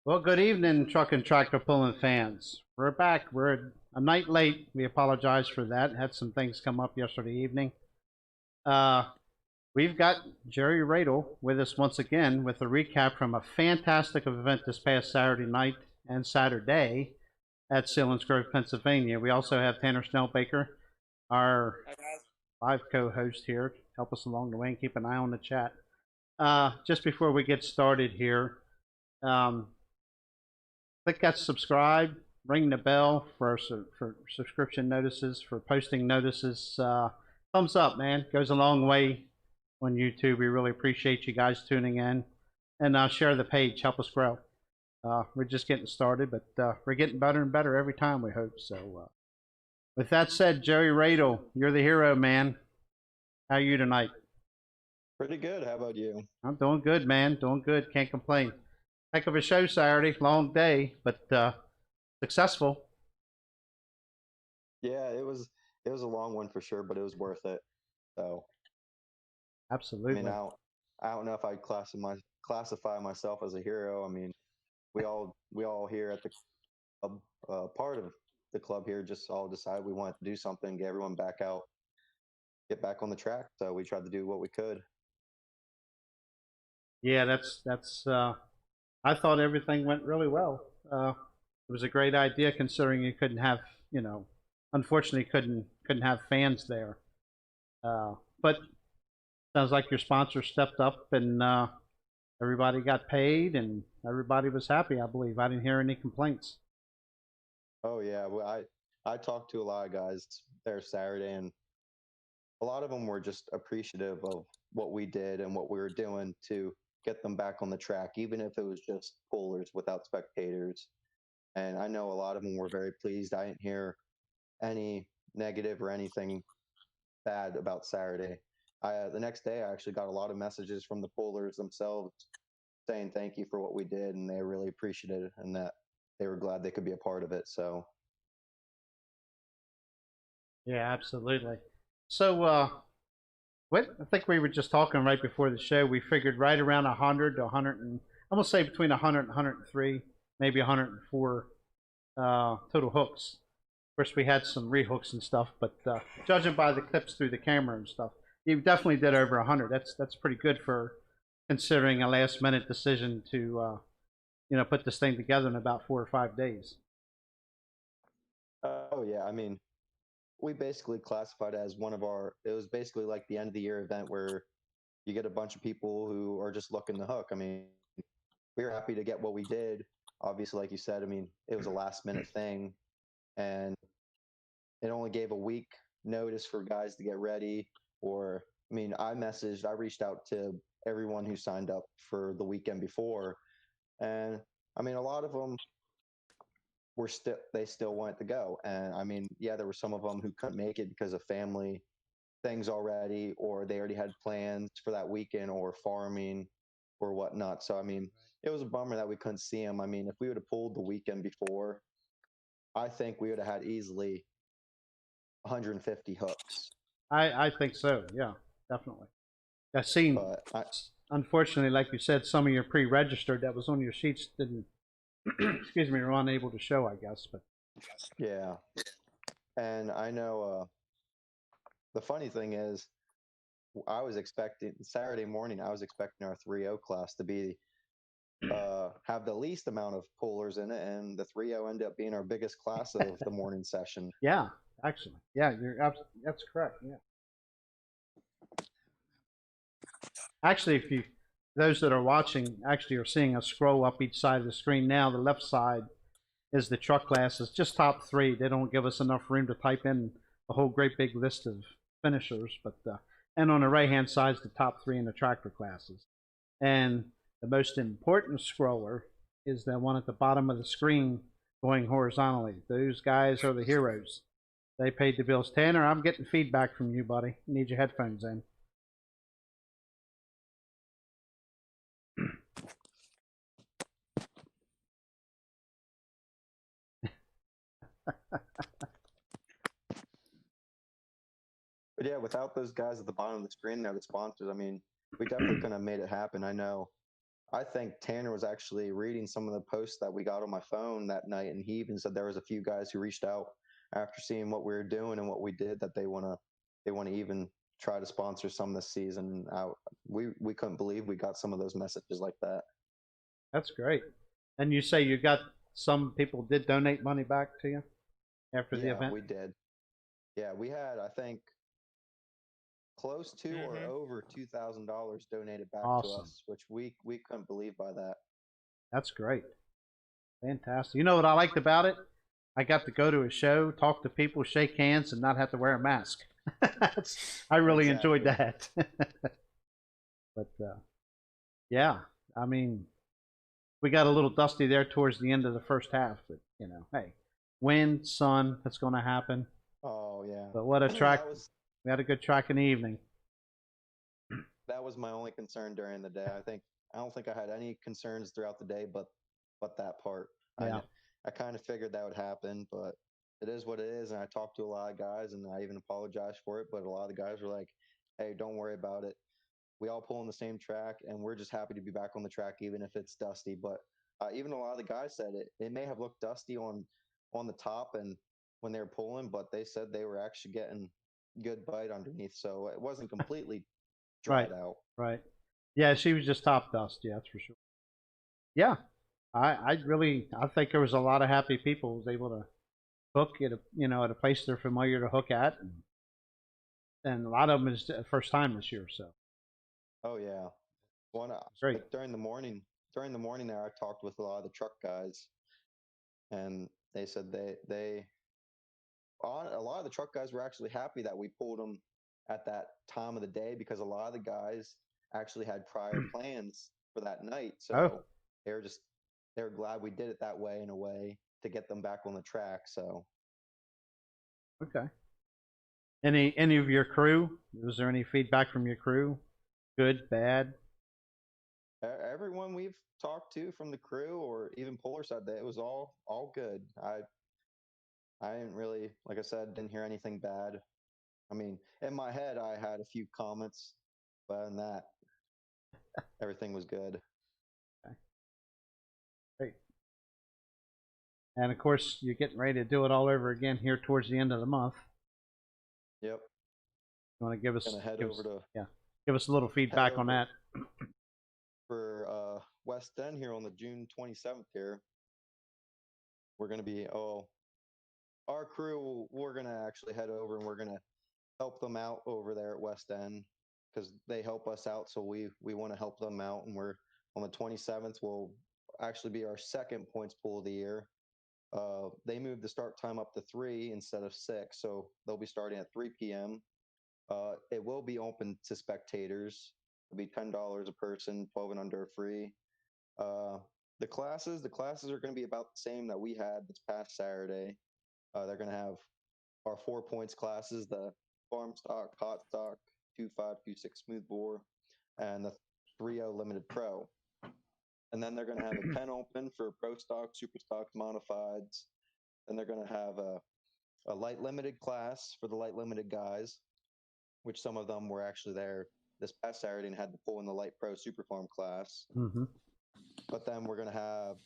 Well, good evening, truck and tractor pulling fans. We're back. We're a night late. We apologize for that. Had some things come up yesterday evening. Uh, we've got Jerry Radel with us once again with a recap from a fantastic event this past Saturday night and Saturday at Selinsgrove, Pennsylvania. We also have Tanner Snellbaker, our live co-host here, to help us along the way and keep an eye on the chat. Just before we get started here, um, click that subscribe, ring the bell for subscription notices, for posting notices. Thumbs up, man, goes a long way on YouTube. We really appreciate you guys tuning in, and share the page, help us grow. We're just getting started, but we're getting better and better every time, we hope. So with that said, Jerry Radel, you're the hero, man. How are you tonight? Pretty good. How about you? I'm doing good, man. Doing good. Can't complain. Heck of a show Saturday. Long day, but successful. Yeah, it was a long one for sure, but it was worth it. So, I mean, Absolutely. I don't know if I'd classify myself as a hero. I mean, we all here at the club, part of the club here, just all decided we wanted to do something, get everyone back out, get back on the track. So we tried to do what we could. Yeah, that's. I thought everything went really well. It was a great idea considering you couldn't have, unfortunately couldn't have fans there. But sounds like your sponsor stepped up and everybody got paid and everybody was happy. I believe I didn't hear any complaints. Oh yeah, well, I talked to a lot of guys there Saturday, and a lot of them were just appreciative of what we did and what we were doing to get them back on the track, even if it was just pullers without spectators. And I know a lot of them were very pleased. I didn't hear any negative or anything bad about Saturday. The next day, I actually got a lot of messages from the pullers themselves saying thank you for what we did, and they really appreciated it, and that they were glad they could be a part of it. So, Yeah, absolutely. So what I think we were just talking right before the show. We figured right around 100 to 100 and I'm gonna say between 100 and 103, maybe 104 total hooks. Of course, we had some rehooks and stuff, but judging by the clips through the camera and stuff, you definitely did over 100. That's pretty good for considering a last minute decision to put this thing together in about 4 or 5 days. oh yeah, I mean, we basically classified it as one of our. It was basically like the end of the year event where you get a bunch of people who are just looking to hook. I mean, we were happy to get what we did. Obviously, like you said, I mean, it was a last minute thing, and it only gave a week notice for guys to get ready. Or, I mean, I reached out to everyone who signed up for the weekend before, and I mean, a lot of them they still wanted to go. And I mean, yeah, there were some of them who couldn't make it because of family things already, or they already had plans for that weekend or farming or whatnot. So, I mean, it was a bummer that we couldn't see them. I mean, if we would have pulled the weekend before, I think we would have had easily 150 hooks. I think so. Yeah, definitely. I seen, But unfortunately, like you said, some of your pre-registered that was on your sheets didn't, excuse me, were unable to show, I guess. But yeah, and I know the funny thing is, I was expecting Saturday morning. I was expecting our 3-0 class to be have the least amount of pullers in it, and the 3-0 ended up being our biggest class of the morning session. yeah, actually, yeah, that's correct. Yeah, actually, if you those that are watching actually are seeing a scroll up each side of the screen now. The left side is the truck classes, just top three. They don't give us enough room to type in a whole great big list of finishers, but and on the right hand side is the top three in the tractor classes. And the most important scroller is the one at the bottom of the screen going horizontally. Those guys are the heroes. They paid the bills. Tanner, I'm getting feedback from you, buddy. You need your headphones in. But yeah, without those guys at the bottom of the screen, they're the sponsors. I mean, we definitely couldn't have made it happen. I know I think Tanner was actually reading some of the posts that we got on my phone that night, and he even said there was a few guys who reached out after seeing what we were doing and what we did that they want to even try to sponsor some this season. We couldn't believe we got some of those messages like that. That's great. And you say you got some people did donate money back to you after the Yeah, event? we did. Yeah, we had I think close to or over $2,000 donated back to Awesome. us, which we couldn't believe by that. That's great. Fantastic. You know what I liked about it? I got to go to a show, talk to people, shake hands, and not have to wear a mask. I really enjoyed that. But yeah, I mean, we got a little dusty there towards the end of the first half, but you know, hey, wind, sun, that's going to happen. Oh yeah. But what a track! We had a good track in the evening. That was my only concern during the day. I don't think I had any concerns throughout the day, but that part. Yeah. I kind of figured that would happen, but it is what it is. And I talked to a lot of guys, and I even apologized for it. But a lot of the guys were like, "Hey, don't worry about it. We all pull on the same track, and we're just happy to be back on the track, even if it's dusty." But even a lot of the guys said it may have looked dusty on the top and when they were pulling, but they said they were actually getting good bite underneath, so it wasn't completely Right. dried out. Right. Yeah, she was just top dust. Yeah, that's for sure. Yeah, I think there was a lot of happy people who was able to hook at at a place they're familiar to hook at, and a lot of them is the first time this year. So Oh yeah, great. like during the morning there, I talked with a lot of the truck guys, and they said a lot of the truck guys were actually happy that we pulled them at that time of the day because a lot of the guys actually had prior plans for that night. Oh, So they were just they were glad we did it that way in a way to get them back on the track. So okay. Any of your crew? Was there any feedback from your crew? Good, bad? everyone we've talked to from the crew or even Polar said that it was all good. I didn't really, like I said, didn't hear anything bad. I mean, in my head, I had a few comments, but other than that, everything was good. Okay, great. And of course, you're getting ready to do it all over again here towards the end of the month. Yep. You want to give us Gonna head over to give us a little feedback on that? for West End here on the June 27th here. We're gonna be our crew. We're gonna actually head over and we're gonna help them out over there at West End because they help us out. So we want to help them out, and we're on the 27th. Will actually be our second points pool of the year. They moved the start time up to 3 instead of 6, so they'll be starting at 3 p.m. It will be open to spectators. It'll be $10 a person, 12 and under free. The classes are going to be about the same that we had this past Saturday. They're going to have our 4 points classes: the farm stock, hot stock, 2.5, 2.6 smooth bore, and the 3.0 limited pro. And then they're going to have a pen open for pro stock, super stocks, modifieds. And they're going to have a light limited class for the light limited guys, which some of them were actually there this past Saturday and had to pull in the light pro super farm class. Mm-hmm. But then we're going to have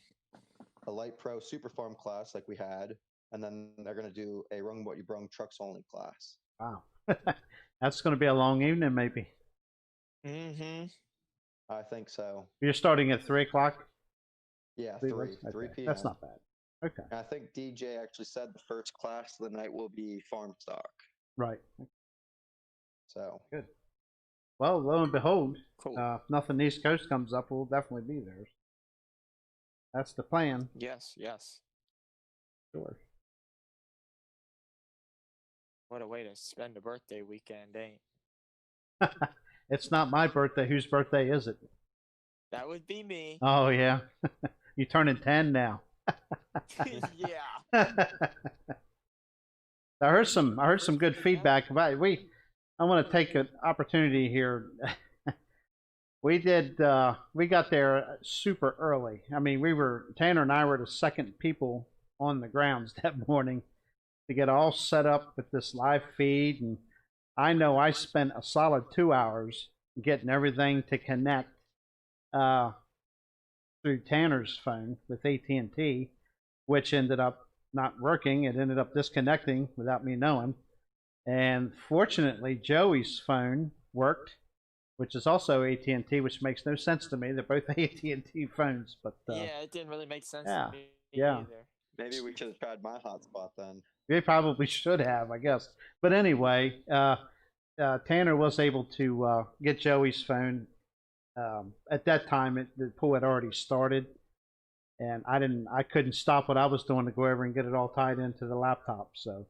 a light pro super farm class like we had, and then they're going to do a rung what you brung trucks only class. Wow, that's going to be a long evening, maybe. Mm-hmm. I think so. You're starting at 3 o'clock. Yeah, 3 Okay. p.m. That's not bad. Okay. And I think DJ actually said the first class of the night will be farm stock. Right. So good. Well, lo and behold, cool. If nothing East Coast comes up, we'll definitely be there. That's the plan. Yes. Sure. What a way to spend a birthday weekend, ain't? It's not my birthday. Whose birthday is it? That would be me. Oh yeah, you turning 10 now. Yeah. I heard some good feedback about it. I want to take an opportunity here. We got there super early. I mean, Tanner and I were the second people on the grounds that morning to get all set up with this live feed. And I know I spent a solid 2 hours getting everything to connect. through Tanner's phone with AT&T, which ended up not working. It ended up disconnecting without me knowing. And fortunately, Joey's phone worked, which is also AT&T, which makes no sense to me. They're both AT&T phones, but Yeah, it didn't really make sense yeah, to me yeah. either. Maybe we should have tried my hotspot then. They probably should have, I guess. But anyway, Tanner was able to get Joey's phone. At that time, the pool had already started, and I couldn't stop what I was doing to go over and get it all tied into the laptop. So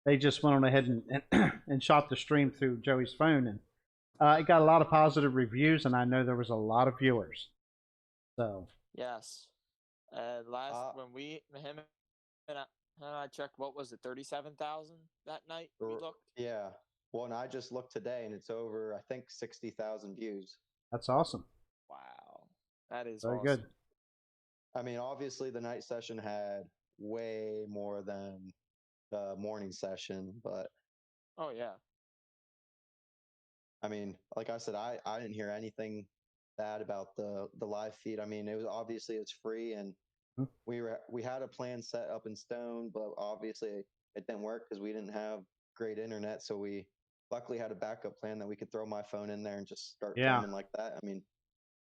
they just went on ahead and shot the stream through Joey's phone, and it got a lot of positive reviews, and I know there was a lot of viewers. So Yes. When him and I checked, what was it, 37,000 that night we looked? Yeah. Well, and I just looked today, and it's over, I think, 60,000 views. that's awesome. Wow. That is Very awesome. good. I mean, obviously, the night session had way more than the morning session, but Oh, yeah. I mean, like I said, I didn't hear anything bad about the live feed. I mean, it was obviously it's free, and Mhm. we had a plan set up in stone, but obviously it didn't work because we didn't have great internet. So we luckily had a backup plan that we could throw my phone in there and just start Yeah. filming like that. I mean,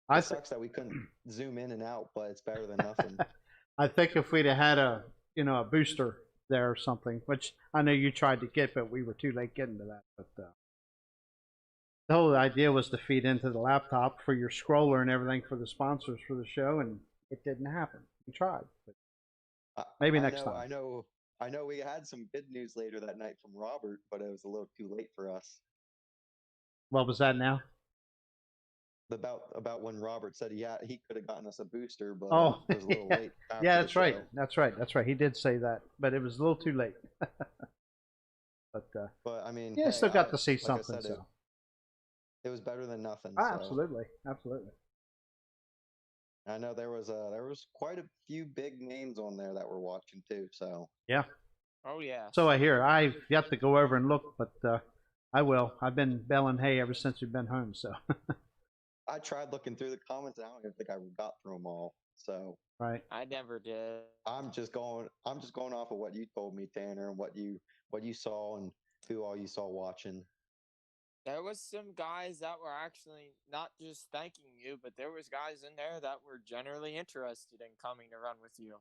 I it sucks that we couldn't zoom in and out, but it's better than nothing. I think if we'd have had a booster there or something, which I know you tried to get, but we were too late getting to that. But the whole idea was to feed into the laptop for your scroller and everything for the sponsors for the show, and it didn't happen. We tried, but maybe next time. I know we had some good news later that night from Robert, but it was a little too late for us. What was that now? About when Robert said he could have gotten us a booster, but Oh, it was a little yeah. late. Yeah, that's right. Show. That's right. That's right. He did say that, but it was a little too late. But I mean, yeah, hey, still got to see like something. I said, So it was better than nothing. ah, So absolutely, absolutely. I know there was quite a few big names on there that were watching too. So Yeah. Oh, yeah. So I hear. I've yet to go over and look, but I will. I've been baling hay ever since we've been home. So I tried looking through the comments, and I don't even think I got through them all. So right. I never did. I'm just going off of what you told me, Tanner, and what you saw and who all you saw watching. There was some guys that were actually not just thanking you, but there was guys in there that were generally interested in coming to run with you.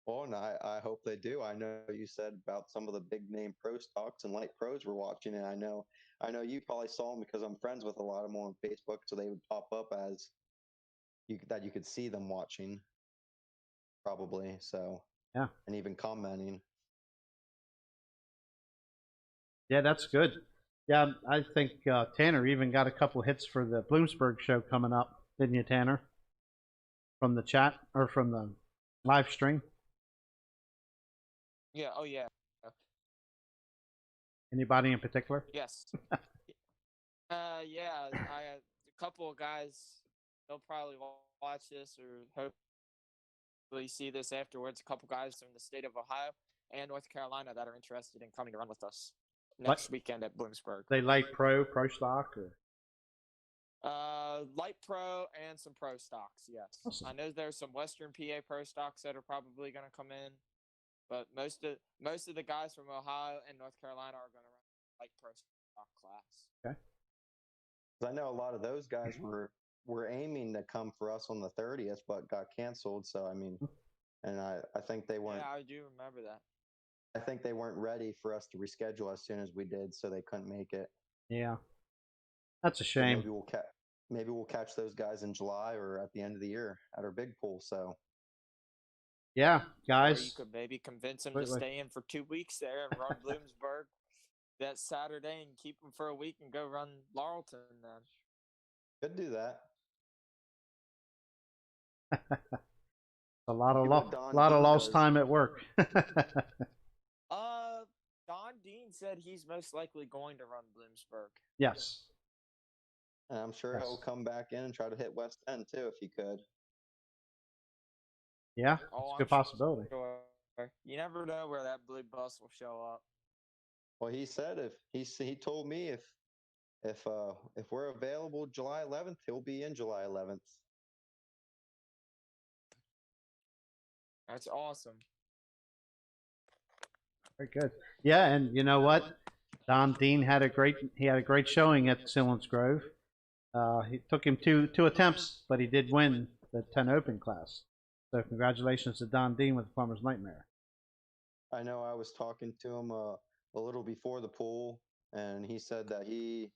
Well, and I hope they do. I know you said about some of the big name pro stocks and light pros were watching, and I know you probably saw them because I'm friends with a lot of them on Facebook, so they would pop up as you could see them watching, probably. So Yeah. and even commenting. Yeah, that's good. Yeah, I think Tanner even got a couple hits for the Bloomsburg show coming up, didn't you, Tanner? From the chat or from the live stream? Yeah. Oh, yeah. Anybody in particular? Yes. Yeah. A couple of guys. They'll probably watch this or hopefully see this afterwards. A couple guys from the state of Ohio and North Carolina that are interested in coming to run with us next weekend at Bloomsburg. They light pro stock, or light pro and some pro stocks. Yes, awesome. I know there's some Western PA pro stocks that are probably going to come in, but most of the guys from Ohio and North Carolina are going to run light pro stock class. Okay. I know a lot of those guys were aiming to come for us on the 30th, but got canceled. So I mean, and I think they weren't. Yeah, I do remember that. I think they weren't ready for us to reschedule as soon as we did, so they couldn't make it. Yeah, that's a So shame. maybe we'll catch those guys in July or at the end of the year at our big pool. So yeah, guys. Or you could maybe convince them to stay in for 2 weeks there and run Bloomsburg that Saturday and keep them for a week and go run Laurelton then. Could do that. a lot of lost time at work. Don Dean said he's most likely going to run Bloomsburg. Yes. And I'm sure he'll come back in and try to hit West End too if he could. Yeah, it's a good possibility. Sure. You never know where that blue bus will show up. Well, he said he told me if we're available July 11th, he'll be in July 11th. That's awesome. Very good. Yeah, and you know what? Don Dean had a great showing at Selinsgrove. He took him two attempts, but he did win the 10 Open class. So congratulations to Don Dean with the Farmer's Nightmare. I know I was talking to him a little before the pool, and he said that he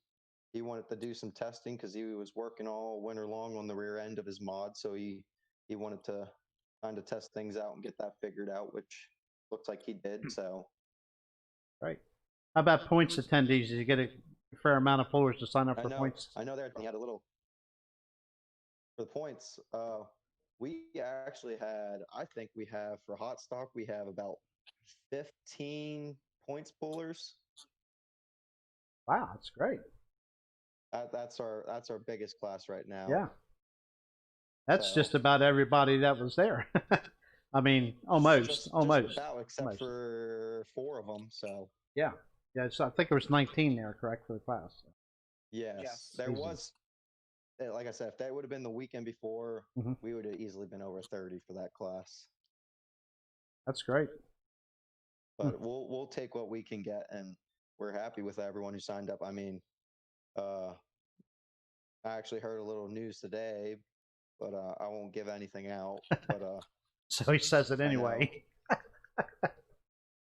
wanted to do some testing because he was working all winter long on the rear end of his mod, so he wanted to kind of test things out and get that figured out, which looks like he did. So Right. How about points attendees? Did you get a fair amount of pullers to sign up for I know points? I know there he had a little for the points. We actually had, I think we have for hot stock, we have about 15 points pullers. Wow, that's great. That's our biggest class right now. Yeah. That's So, just about everybody that was there. I mean, almost. just about, except almost. for 4 of them. So Yeah. Yeah, so I think there was 19 there, correct, for the class. yes, there Easy. was. Like I said, if that would have been the weekend before, we would have easily been over 30 for that class. That's great. But we'll take what we can get, and we're happy with everyone who signed up. I mean, I actually heard a little news today, but I won't give anything out. But So he says it anyway.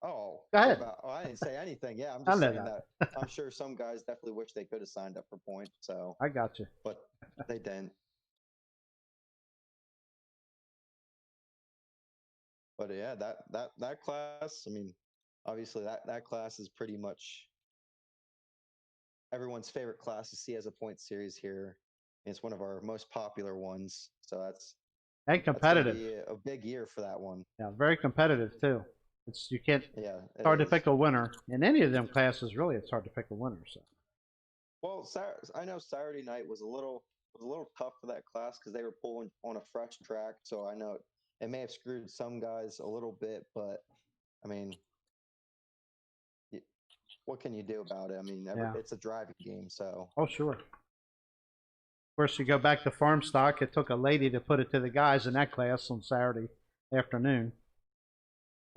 Oh, go ahead. I didn't say anything. Yeah, I'm I just know saying that. I'm sure some guys definitely wish they could have signed up for points. So I got you. but they didn't. But yeah, that class. I mean, obviously that class is pretty much everyone's favorite class to see as a point series here. It's one of our most popular ones, so And competitive. That's gonna be a big year for that one. Yeah, very competitive too. It's you can't. Yeah, it's hard to pick a winner in any of them classes. Really, it's hard to pick a winner. So. Well, I know Saturday night was a little tough for that class because they were pulling on a fresh track. So I know it may have screwed some guys a little bit, but I mean, what can you do about it? I mean, it's a driving game, so. Oh, sure. Of course, you go back to farm stock. It took a lady to put it to the guys in that class on Saturday afternoon.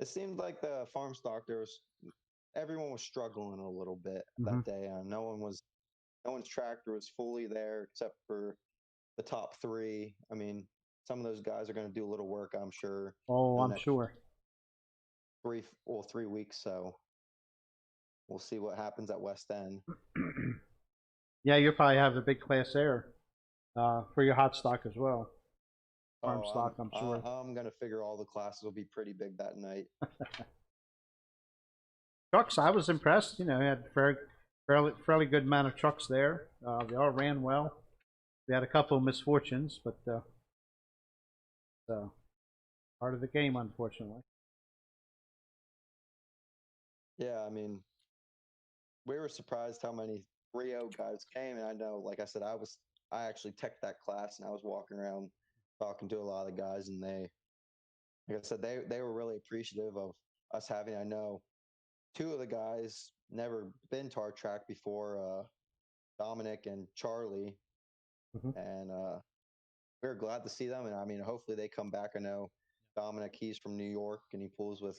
It seemed like the farm stock everyone was struggling a little bit that day. No one's tractor was fully there except for the top 3. I mean, some of those guys are going to do a little work, I'm sure. Oh, I'm sure. 3 weeks, so we'll see what happens at West End. Yeah, you'll probably have a big class there for your hot stock as well. Farm stock, I'm sure. I'm going to figure all the classes will be pretty big that night. Trucks, I was impressed. You know, we had fairly good amount of trucks there. They all ran well. We had a couple of misfortunes, but part of the game, unfortunately. Yeah, I mean, we were surprised how many 3-0 guys came, and I know, like I said, I actually teched that class, and I was walking around talking to a lot of the guys, and they, like I said, they were really appreciative of us having. I know 2 of the guys never been to our track before, Dominic and Charlie, and we were glad to see them. And I mean, hopefully they come back. I know Dominic, he's from New York, and he pulls with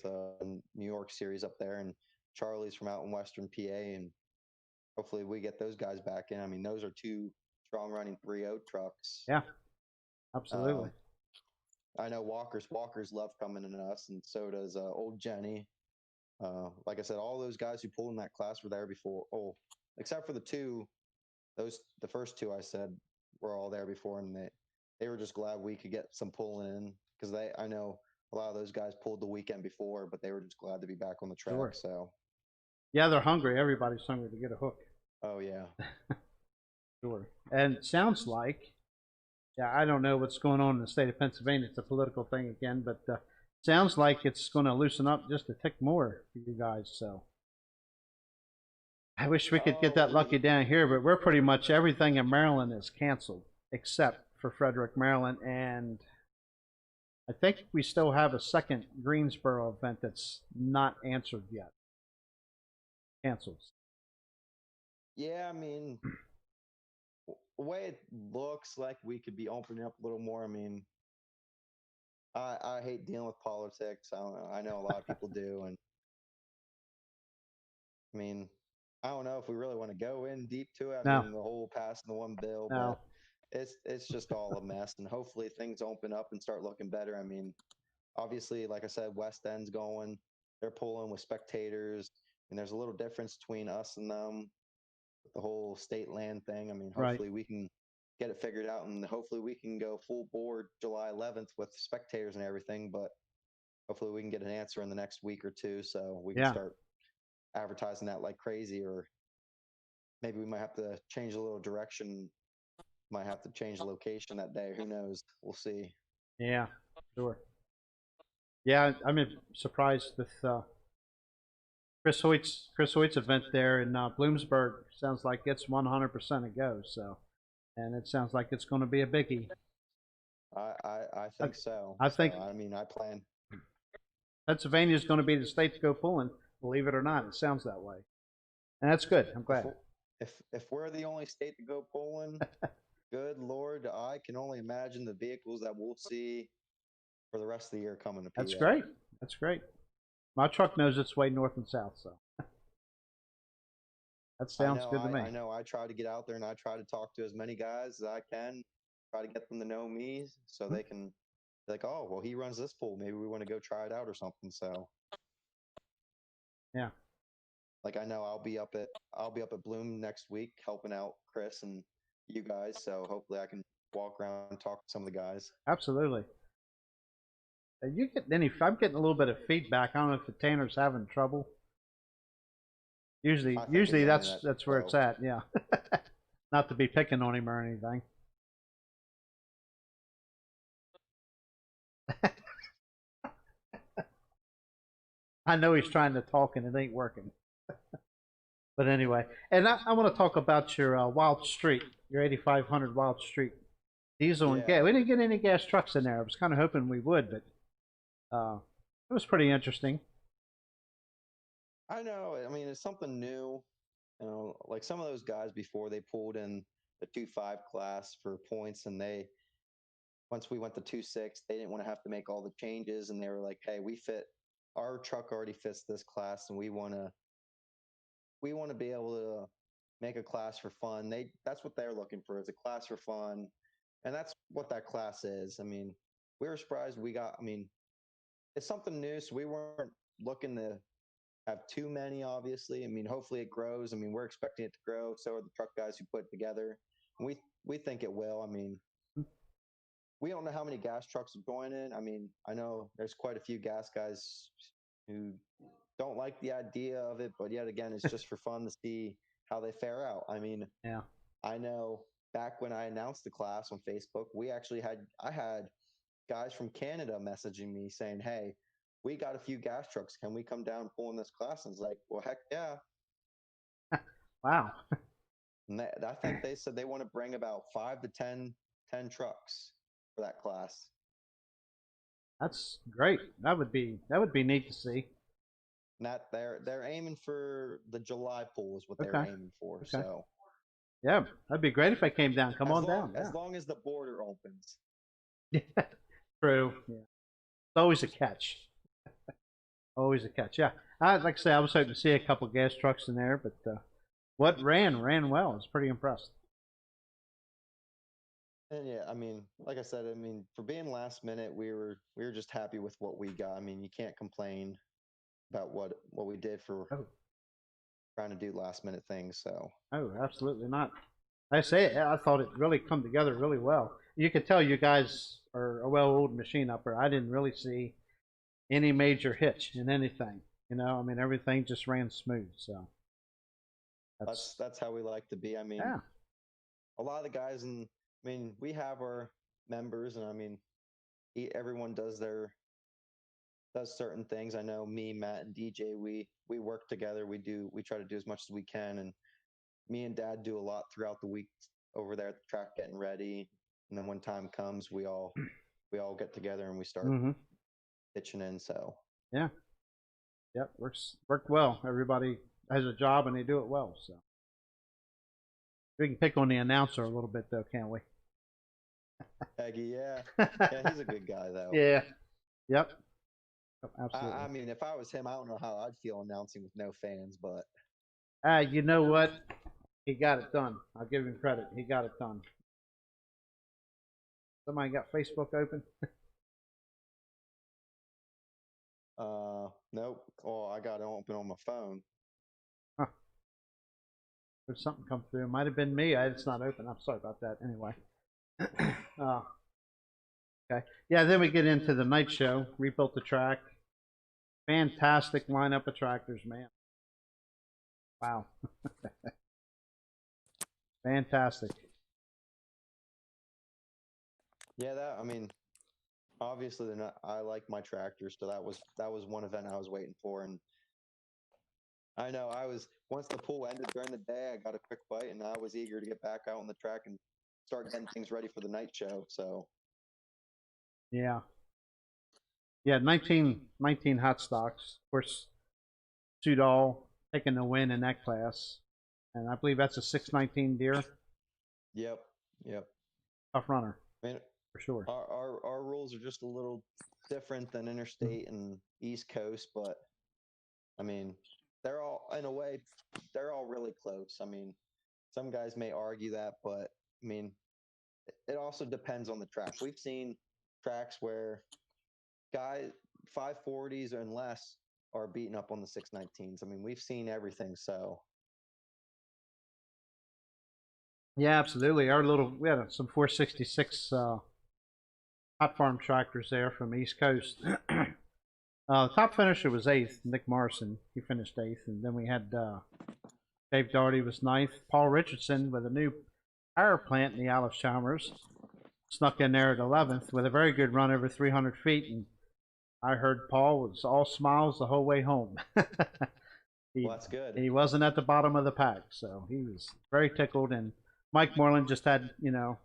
New York series up there, and Charlie's from out in Western PA, and hopefully we get those guys back in. I mean, those are 2 strong running 3-0 trucks. Yeah, absolutely. I know Walker's love coming in us, and so does old Jenny. Like I said, all those guys who pulled in that class were there before. Oh, except for the first 2 I said were all there before, and they were just glad we could get some pulling in because I know a lot of those guys pulled the weekend before, but they were just glad to be back on the track. Sure. So. Yeah, they're hungry. Everybody's hungry to get a hook. Oh yeah. Sure. And it sounds like, yeah, I don't know what's going on in the state of Pennsylvania. It's a political thing again, but sounds like it's going to loosen up just a tick more for you guys. So I wish we could get that lucky down here, but we're pretty much everything in Maryland is canceled except for Frederick, Maryland, and I think we still have a second Greensboro event that's not answered yet. Canceled. Yeah, I mean, the way it looks like we could be opening up a little more. I mean, I hate dealing with politics. I don't know. I know a lot of people do, and I mean, I don't know if we really want to go in deep to it. I No, mean, the whole passing the one bill, no. but it's just all a mess. And hopefully things open up and start looking better. I mean, obviously, like I said, West End's going. They're pulling with spectators, and there's a little difference between us and them with the whole state land thing. I mean, Right. hopefully we can get it figured out, and hopefully we can go full board July 11th with spectators and everything. But hopefully we can get an answer in the next week or two, so we can Yeah. start advertising that like crazy, or maybe we might have to change a little direction, might have to change the location that day. Who knows? We'll see. Yeah. Sure. Yeah, I'm surprised with Chris Hoyt's event there in Bloomsburg. Sounds like it's 100% a go. So, and it sounds like it's going to be a biggie. I think so. I think I mean, I plan. Pennsylvania is going to be the state to go pulling. Believe it or not, it sounds that way, and that's good. I'm glad. If we're the only state to go polling, good Lord, I can only imagine the vehicles that we'll see for the rest of the year coming to PA. That's great. That's great. My truck knows its way north and south, so that sounds good to me. I know. I try to get out there and I try to talk to as many guys as I can, try to get them to know me so they can be like, oh, well, he runs this pool. Maybe we want to go try it out or something. So, yeah. Like I know I'll be up at Bloom next week helping out Chris and you guys. So hopefully I can walk around and talk to some of the guys. Absolutely. You get any? I'm getting a little bit of feedback. I don't know if the Tanner's having trouble. Usually that's where it's at. Yeah. Not to be picking on him or anything. I know he's trying to talk and it ain't working. But anyway, and I want to talk about your Wild Street, your 8500 Wild Street diesel and gas. We didn't get any gas trucks in there. I was kind of hoping we would, but it was pretty interesting. I know. I mean, it's something new. You know, like some of those guys before they pulled in the 2.5 class for points, and once we went to 2.6, they didn't want to have to make all the changes, and they were like, "Hey, our truck already fits this class, and we want to be able to make a class for fun." That's what they're looking for, is a class for fun, and that's what that class is. I mean, we were surprised we got. I mean, it's something new, so we weren't looking to have too many, obviously. I mean, hopefully it grows. I mean, we're expecting it to grow. So are the truck guys who put it together. And we think it will. I mean, we don't know how many gas trucks are going in. I mean, I know there's quite a few gas guys who don't like the idea of it, but yet again, it's just for fun to see how they fare out. I mean, Yeah. I know back when I announced the class on Facebook, I had guys from Canada messaging me saying, "Hey, we got a few gas trucks. Can we come down and pull in this class?" And it's like, well, heck yeah. Wow. And I think they said they want to bring about 5 to 10 trucks for that class. That's great. That would be neat to see. And that they're aiming for the July pool is what they're aiming for. Okay. So yeah, that'd be great if I came down. Come on down. As long as the border opens. Yeah. True. Yeah. It's always a catch. Always a catch. Yeah. Like I say, I was hoping to see a couple gas trucks in there, but what ran well. I was pretty impressed. And yeah, I mean, like I said, I mean, for being last minute, we were just happy with what we got. I mean, you can't complain about what we did for trying to do last minute things. So absolutely not. I thought it really come together really well. You could tell you guys are a well-oiled machine up there. I didn't really see any major hitch in anything. You know, I mean, everything just ran smooth. So that's how we like to be. I mean, a lot of the guys, and I mean, we have our members, and I mean, everyone does certain things. I know me, Matt, and DJ, we work together. We try to do as much as we can, and me and Dad do a lot throughout the week over there at the track getting ready. And then when time comes, we all get together and we start pitching in. So yeah, worked well. Everybody has a job and they do it well. So we can pick on the announcer a little bit, though, can't we? Peggy, yeah. Yeah, he's a good guy, though. Yeah. Yep. I Absolutely. mean, if I was him, I don't know how I'd feel announcing with no fans, but You know what? He got it done. I'll give him credit. He got it done. Somebody got Facebook open? nope. Oh, I got it open on my phone. Huh. There's something come through. It might have been me. It's not open. I'm sorry about that. Anyway. uh, okay. Yeah, then we get into the night show. Rebuilt the track. Fantastic lineup of tractors, man. Wow. Fantastic. Yeah, I mean, obviously they're not. I like my tractors, so that was one event I was waiting for, and I know I was once the pool ended during the day, I got a quick bite, and I was eager to get back out on the track and start getting things ready for the night show. So Yeah. Yeah, 19 hot stocks. Of course, Sudal taking the win in that class. And I believe that's a 619 deer. yep, yep. Tough runner, I mean, for sure. our rules are just a little different than interstate and East Coast, but I mean, they're all in a way, they're all really close. I mean, some guys may argue that, but I mean, it also depends on the track. We've seen tracks where guys 540s and less are beating up on the 619s. I mean, we've seen everything. So Yeah, absolutely. We had some 466 hot farm tractors there from East Coast. The top finisher was eighth, Nick Morrison. He finished eighth. And then we had Dave Doherty was ninth. Paul Richardson with a new power plant in the Alice Chalmers snuck in there at 11th with a very good run over 300 feet. And I heard Paul was all smiles the whole way home. well, that's good. He wasn't at the bottom of the pack, so he was very tickled. And Mike Moreland just had,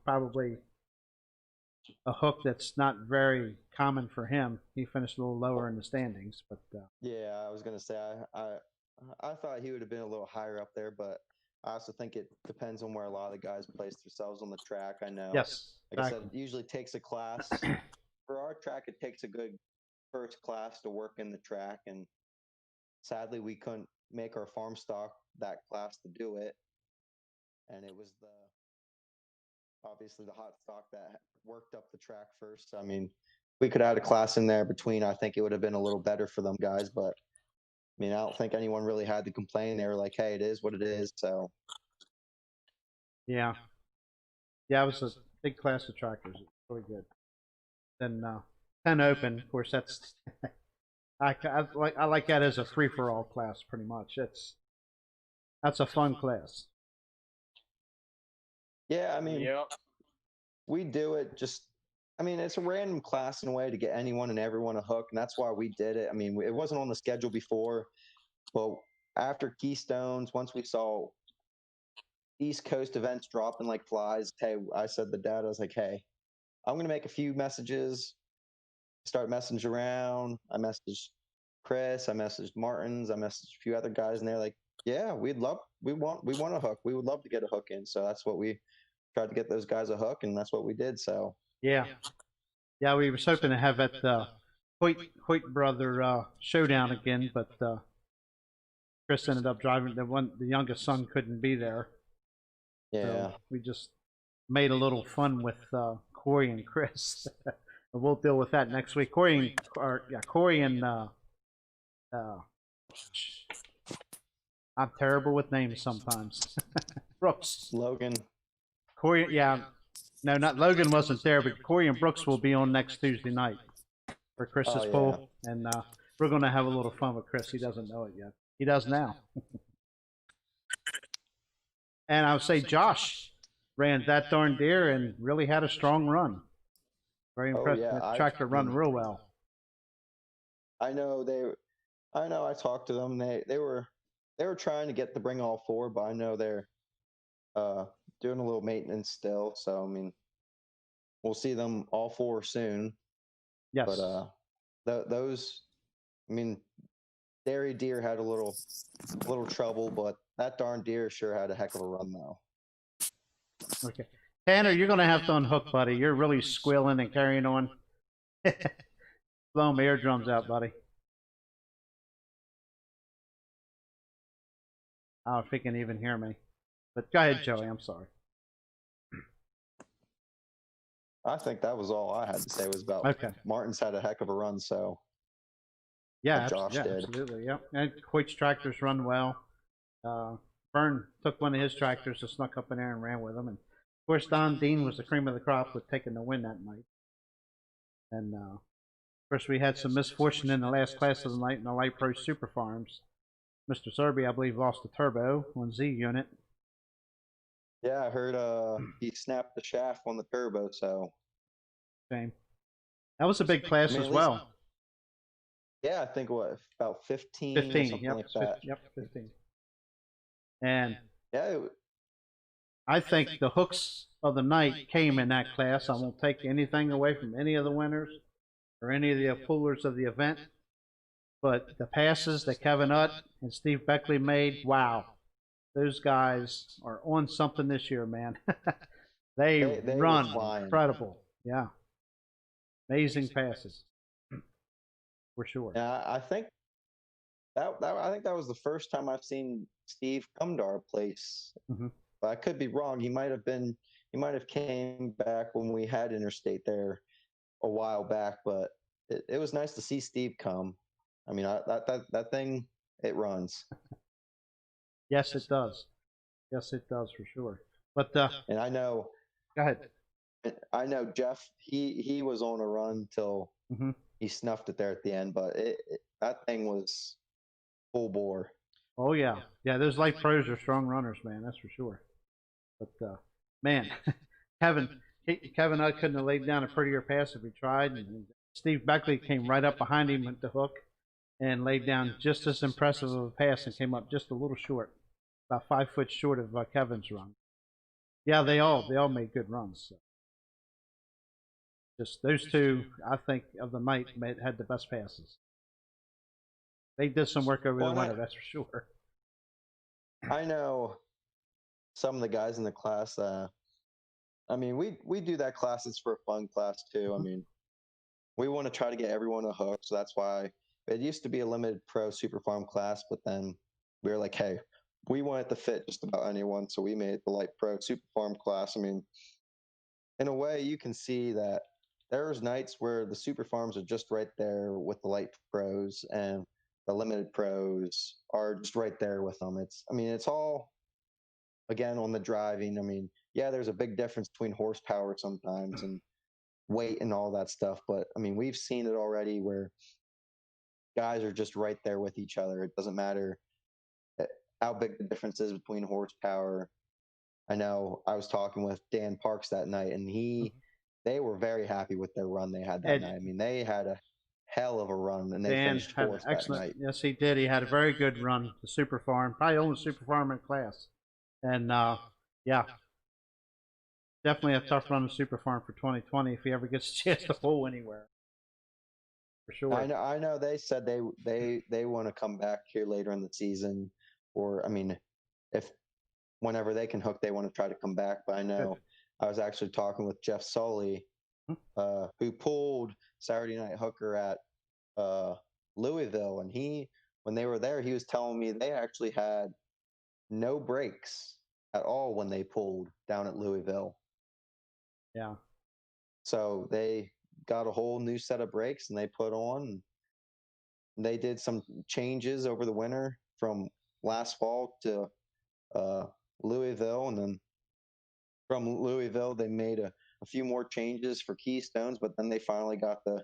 probably a hook that's not very common for him. He finished a little lower in the standings, but Yeah, I was gonna say I thought he would have been a little higher up there, but I also think it depends on where a lot of the guys place themselves on the track. I know, yes, like I exactly. said, it usually takes a class. For our track, it takes a good first class to work in the track, and sadly, we couldn't make our farm stock that class to do it. And it was obviously the hot stock that worked up the track first. I mean, we could add a class in there between. I think it would have been a little better for them guys, but I mean, I don't think anyone really had to complain. They were like, "Hey, it is what it is." So Yeah, yeah, it was a big class of tractors. It was really good. Then 10 open, of course. I like that as a free for all class, pretty much. That's a fun class. yeah, I mean, Yep. we do it just. I mean, it's a random class in a way to get anyone and everyone a hook, and that's why we did it. I mean, it wasn't on the schedule before, but after Keystones, once we saw East Coast events dropping like flies, hey, I said to Dad, I was like, hey, I'm gonna make a few messages, start messaging around. I messaged Chris, I messaged Martins, I messaged a few other guys, and they're like, yeah, we want a hook. We would love to get a hook in. So that's what we tried to get those guys a hook, and that's what we did. So Yeah, yeah. We was hoping to have that Hoyt brother showdown again, but Chris ended up driving. The youngest son couldn't be there, yeah, so we just made a little fun with Corey and Chris. We'll deal with that next week. Corey and uh, I'm terrible with names sometimes. Brooks. Logan. Corey, yeah. No, not Logan wasn't there, but Corey and Brooks will be on next Tuesday night for Chris's Oh, yeah. pool, and we're going to have a little fun with Chris. He doesn't know it yet. He does now. And I would say Josh ran that darn deer and really had a strong run. Very Oh, impressed. yeah, That tractor run real well. I know I know I talked to them. They were trying to get the bring all four, but I know they're doing a little maintenance still. So I mean, we'll see them all four soon. Yes. But those, I mean, dairy deer had a little trouble, but that darn deer sure had a heck of a run though. Okay. Tanner, you're going to have to unhook, buddy. You're really squealing and carrying on. Blow my eardrums out, buddy. I don't know if he can even hear me. But go ahead, Joey. I'm sorry. I think that was all I had to say was about Okay. Martin's had a heck of a run, so Yeah, Josh did. absolutely. Yep. And Hoyt's tractors run well. Vern took one of his tractors and snuck up in there and ran with them. And of course, Don Dean was the cream of the crop with taking the win that night. And of course, we had some misfortune in the last class of the night in the Light Pro Super Farms. Mr. Serby, I believe, lost the turbo on Z unit. Yeah, I heard he snapped the shaft on the turbo, so Shame. That was a big class as well. Yeah, I think about 15 15, something yep, like that. Yep, 15. And yeah, I think the hooks of the night came in that class. I won't take anything away from any of the winners or any of the pullers of the event. But the passes that Kevin Utt and Steve Beckley made, wow. Those guys are on something this year, man. they run incredible. Yeah. Amazing passes. For sure. Yeah, I think that was the first time I've seen Steve come to our place. Mm-hmm. But I could be wrong. He might have came back when we had Interstate there a while back, but it was nice to see Steve come. I mean, that thing, it runs. Yes, it does. Yes, it does for sure. But and I know. Go ahead. I know Jeff. He was on a run till he snuffed it there at the end, but that thing was full bore. Oh yeah, yeah. Those light pros are strong runners, man. That's for sure. But man, Kevin, I couldn't have laid down a prettier pass if he tried. And Steve Beckley came right up behind him at the hook and laid down just as impressive of a pass and came up just a little short, about 5 foot short of Kevin's run. Yeah, they all made good runs. So. Just those two, I think, of the night had the best passes. They did some work over the winter, that's for sure. I know some of the guys in the class. I mean, we do that class. It's for a fun class too. I mean, we want to try to get everyone a hook, so that's why it used to be a limited pro super farm class, but then we were like, hey, we want it to fit just about anyone, so we made the light pro super farm class. I mean, in a way, you can see that there's nights where the super farms are just right there with the light pros, and the limited pros are just right there with them. It's all, again, on the driving. I mean, yeah, there's a big difference between horsepower sometimes and weight and all that stuff. But I mean, we've seen it already where guys are just right there with each other. It doesn't matter how big the difference is between horsepower. I know I was talking with Dan Parks that night, and they were very happy with their run they had that night. I mean, they had a hell of a run, and they finished fourth that night. Yes, he did. He had a very good run. The super farm, probably only super farm in class, and yeah, definitely a tough run of super farm for 2020 if he ever gets a chance to pull anywhere. For sure. I know. They said they want to come back here later in the season, or I mean, if whenever they can hook, they want to try to come back. But I know I was actually talking with Jeff Sully, who pulled Saturday Night Hooker at Louisville, and when they were there, he was telling me they actually had no brakes at all when they pulled down at Louisville. Yeah. So they got a whole new set of brakes and they put on. And they did some changes over the winter from last fall to Louisville, and then from Louisville they made a few more changes for Keystones, but then they finally got to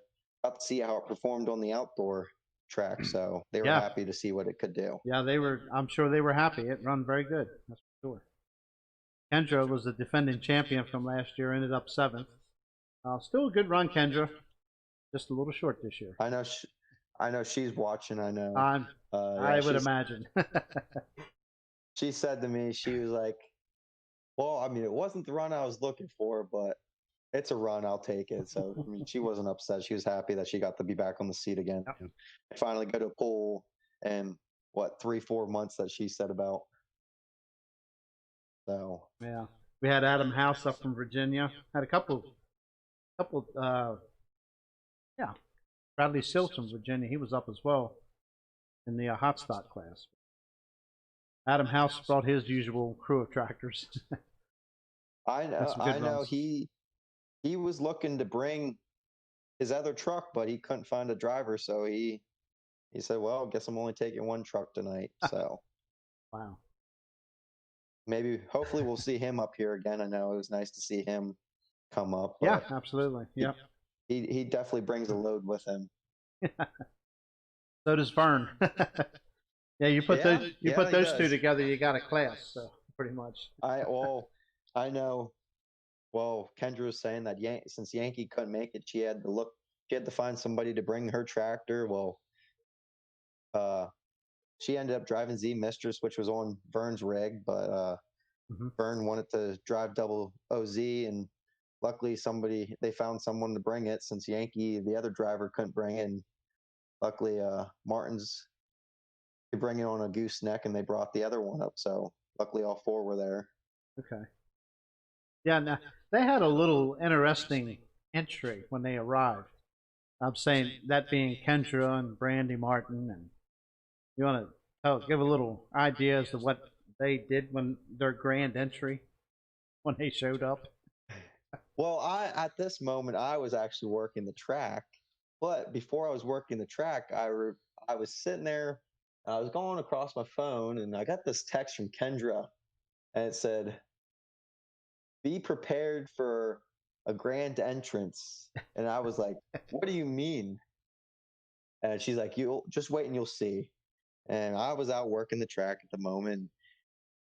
see how it performed on the outdoor track, so they were happy to see what it could do. Yeah, I'm sure they were happy. It run very good, that's for sure. Kendra was the defending champion from last year, ended up 7th. Still a good run, Kendra. Just a little short this year. I know she's watching. I know. I would imagine. She said to me, she was like, well, I mean, it wasn't the run I was looking for, but it's a run. I'll take it. So, I mean, she wasn't upset. She was happy that she got to be back on the seat again. Yep. And finally go to a pool in, 3-4 months that she said about. So. Yeah. We had Adam House up from Virginia. Had a couple, yeah, Bradley Sills from Virginia. He was up as well in the hot stock class. Adam House brought his usual crew of tractors. I Had know. some good I know. runs. He was looking to bring his other truck, but he couldn't find a driver, so he said, "Well, I guess I'm only taking one truck tonight." So Wow. maybe, hopefully, we'll see him up here again. I know it was nice to see him come up, Yeah, but absolutely. he, Yeah. he definitely brings a load with him. So does Vern. Yeah, you put Yeah, those yeah, he two does. together, you got a class. So pretty much. I know. Well, Kendra was saying that since Yankee couldn't make it, she had to find somebody to bring her tractor. Well, uh, she ended up driving Z Mistress, which was on Vern's rig, but Hmm. Vern wanted to drive double OZ, and luckily they found someone to bring it since Yankee, the other driver, couldn't bring it. And luckily, Martin's could bring it on a gooseneck, and they brought the other one up. So luckily, all four were there. Okay. Yeah, now they had a little interesting entry when they arrived. I'm saying that being Kendra and Brandy Martin, and you want to give a little idea as to what they did when their grand entry when they showed up. Well, at this moment I was actually working the track, but before I was working the track, I was sitting there, I was going across my phone, and I got this text from Kendra, and it said, "Be prepared for a grand entrance." And I was like, "What do you mean?" And she's like, "You'll just wait and you'll see." And I was out working the track at the moment.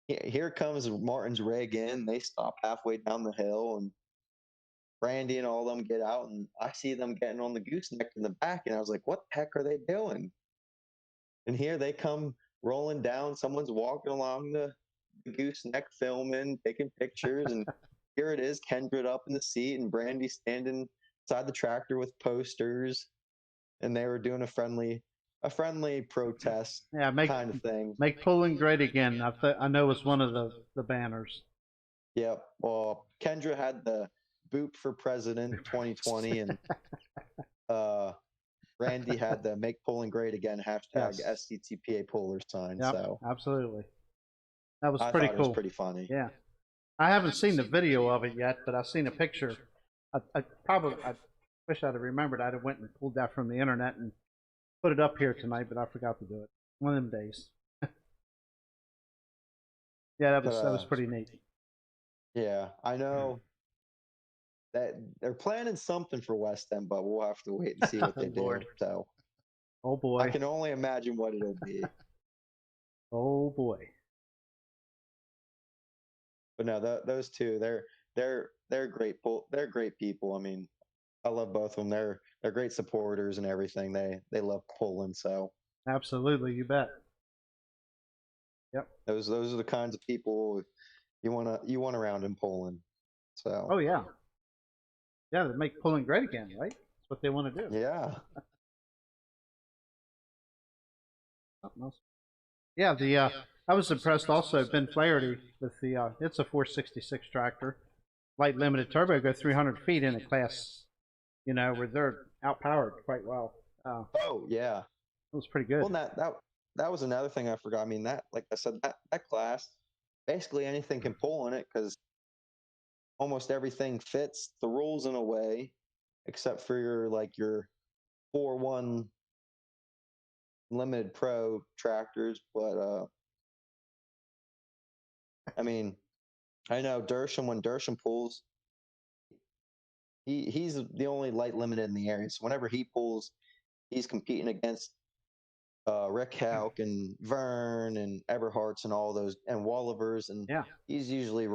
Here comes Martin's rig in. They stop halfway down the hill, and Brandy and all of them get out, and I see them getting on the gooseneck in the back, and I was like, "What the heck are they doing?" And here they come rolling down. Someone's walking along the gooseneck, filming, taking pictures, and here it is, Kendra up in the seat, and Brandy standing beside the tractor with posters, and they were doing a friendly protest Yeah, kind of thing. make pulling great again. I know it's one of the banners. Yep. Well, Kendra had the "Boop for President 2020," and uh, Randy had the "Make Polling Great Again" hashtag Yes. SCTPA poller sign. Yep, So absolutely. That was I pretty thought it was cool. pretty funny. Yeah. I haven't seen the video of it yet, but I've seen a picture. I wish I'd have remembered. I'd have went and pulled that from the internet and put it up here tonight, but I forgot to do it. One of them days. Yeah, that was But pretty neat. yeah, I know that they're planning something for West End, but we'll have to wait and see what they do. Lord. So Oh I boy. can only imagine what it'll be. Oh boy. But no, those two, they're great. They're great people. I mean, I love both of them. They're great supporters and everything. They love Poland. So Absolutely, you bet. Yep. those are the kinds of people you want around in Poland. So Oh yeah. Yeah, they make pulling great again, right? That's what they want to do. yeah, Something else. Yeah, the I was impressed also. Ben Flaherty with the it's a 466 tractor, light limited turbo, go 300 feet in a class, where they're outpowered quite well. oh yeah. It was pretty good. Well, that was another thing I forgot. I mean, that, like I said, that class, basically anything can pull in it because almost everything fits the rules in a way, except for your 4-1 limited pro tractors. But I mean, I know Dersham, when Dersham pulls, he's the only light limited in the area. So whenever he pulls, he's competing against Rick Hauk and Vern and Eberhards and all those and Wallivers, and Yeah. he's usually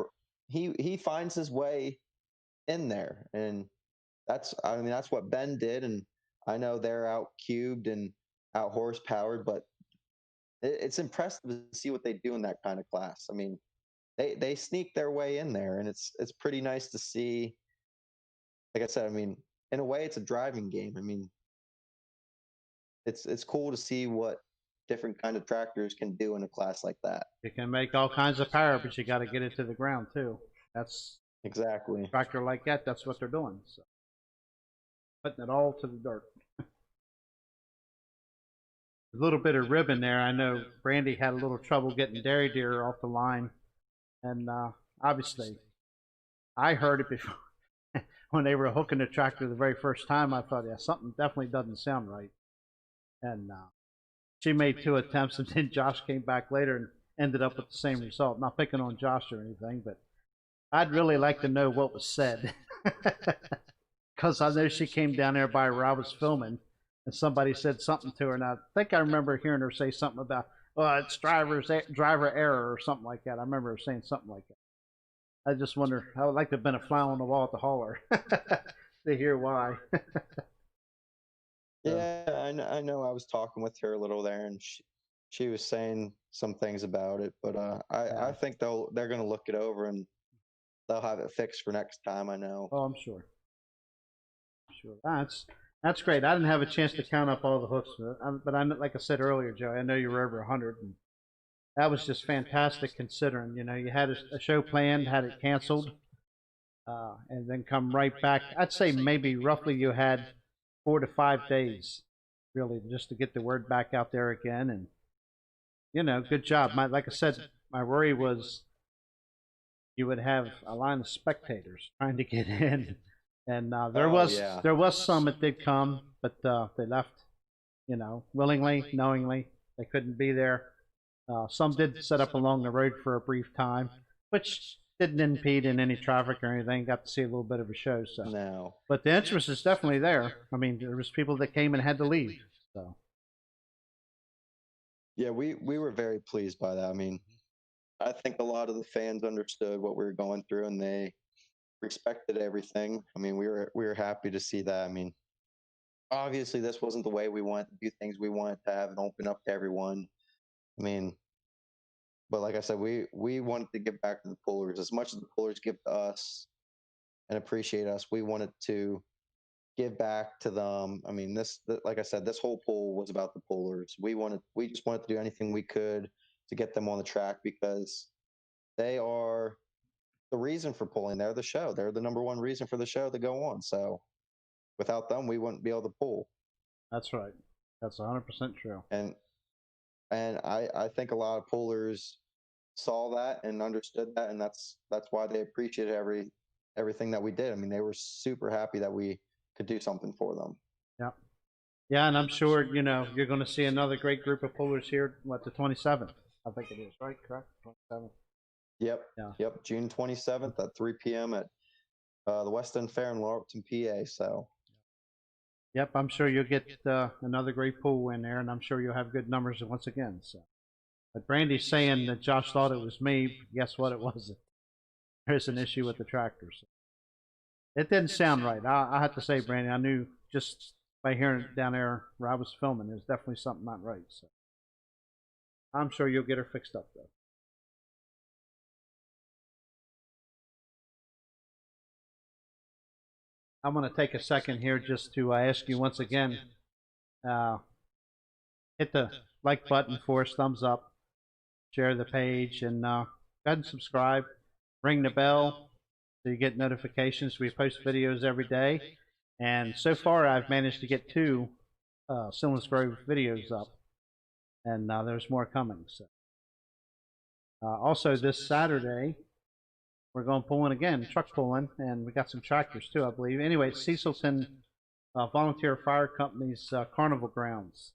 he finds his way in there, and that's what Ben did, and I know they're out cubed and out horsepowered, but it's impressive to see what they do in that kind of class. I mean, they sneak their way in there, and it's pretty nice to see. Like I said, I mean, in a way, it's a driving game. I mean, it's cool to see what different kind of tractors can do in a class like that. You can make all kinds of power, but you got to get it to the ground too. That's Exactly. a tractor like that. That's what they're doing. So putting it all to the dirt. A little bit of ribbon there. I know Brandy had a little trouble getting Dairy Deer off the line, and obviously I heard it before when they were hooking the tractor the very first time. I thought, yeah, something definitely doesn't sound right. And she made 2 attempts, and then Josh came back later and ended up with the same result. Not picking on Josh or anything, but I'd really like to know what was said, because I know she came down there by where I was filming, and somebody said something to her, and I think I remember hearing her say something about, "Oh, it's driver error" or something like that. I remember her saying something like that. I just wonder. I would like to have been a fly on the wall at the hauler to hear why. Yeah, I know. I was talking with her a little there, and she was saying some things about it, but Yeah. I think they're gonna look it over and they'll have it fixed for next time. I know. Oh, I'm sure. Sure. That's great. I didn't have a chance to count up all the hooks, but I like I said earlier, Joe. I know you were over 100, and that was just fantastic considering. You know, you had a show planned, had it canceled, and then come right back. I'd say maybe roughly you had 4 to 5 days, really, just to get the word back out there again. And you know, good job. Like I said, my worry was you would have a line of spectators trying to get in, and there was some that did come, but they left, you know, willingly, knowingly. They couldn't be there. Some did set up along the road for a brief time, which didn't impede in any traffic or anything. Got to see a little bit of a show. So No. but the interest is definitely there. I mean, there was people that came and had to leave. So Yeah, we were very pleased by that. I mean, I think a lot of the fans understood what we were going through, and they respected everything. I mean, we were happy to see that. I mean, obviously, this wasn't the way we wanted to do things. We wanted to have it open up to everyone. I mean, but like I said, we wanted to give back to the pullers as much as the pullers give to us and appreciate us. We wanted to give back to them. I mean, like I said, this whole poll was about the pullers. We just wanted to do anything we could to get them on the track because they are the reason for pulling. They're the show. They're the number one reason for the show to go on. So without them, we wouldn't be able to pull. that's right. That's 100% true. And I think a lot of pullers saw that and understood that, and that's why they appreciated everything that we did. I mean, they were super happy that we could do something for them. Yeah. Yeah, and I'm sure, you know, you're going to see another great group of pullers here, what, the 27th? I think it is, right? Correct? 27th. Yep. Yeah. Yep. June 27th at 3 p.m. at the West End Fair in Laurelton, PA. So. Yep, I'm sure you'll get another great pool in there, and I'm sure you'll have good numbers once again. So, but Brandy's saying that Josh thought it was me. Guess what? It wasn't. There's an issue with the tractors. It didn't sound right. I have to say, Brandy, I knew just by hearing it down there where I was filming, there's definitely something not right. So, I'm sure you'll get her fixed up though. I'm going to take a second here just to ask you once again, hit the like button for us, thumbs up, share the page, and go ahead and subscribe. Ring the bell so you get notifications. We post videos every day. And so far, I've managed to get 2 Selinsgrove videos up. And there's more coming. So, also, this Saturday, we're going pulling again, truck pulling, and we got some tractors too, I believe. Anyway, Cecilton Volunteer Fire Company's Carnival Grounds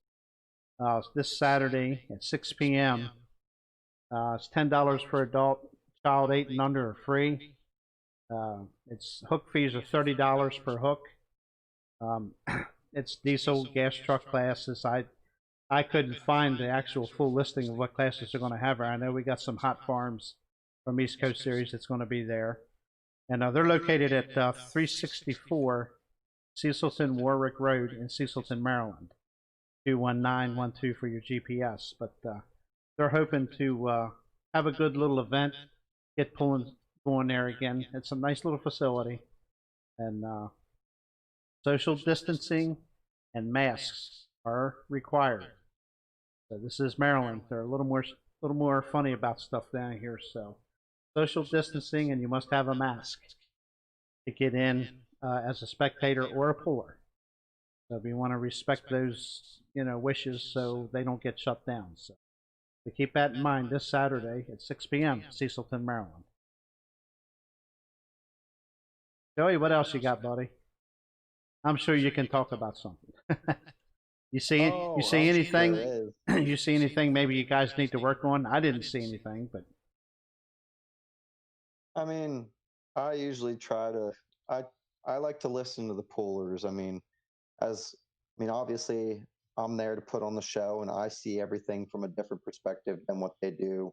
this Saturday at 6 p.m. It's $10 for adult, child 8 and under are free. Its hook fees are $30 per hook. It's diesel, gas truck classes. I couldn't find the actual full listing of what classes they're going to have. I know we got some hot farms from East Coast Series that's going to be there. And they're located at 364 Cecilton Warwick Road in Cecilton, Maryland. 21912 for your GPS. But they're hoping to have a good little event, get pulling going there again. It's a nice little facility. And social distancing and masks are required. So this is Maryland. They're a little more funny about stuff down here. So social distancing, and you must have a mask to get in as a spectator or a puller. So we want to respect those, wishes so they don't get shut down. So to keep that in mind this Saturday at 6 p.m., Cecilton, Maryland. Joey, what else you got, buddy? I'm sure you can talk about something. You see Oh, anything? there is. You see anything maybe you guys need to work on? I didn't see anything, but I mean, I usually try to. I like to listen to the poolers. Obviously, I'm there to put on the show, and I see everything from a different perspective than what they do.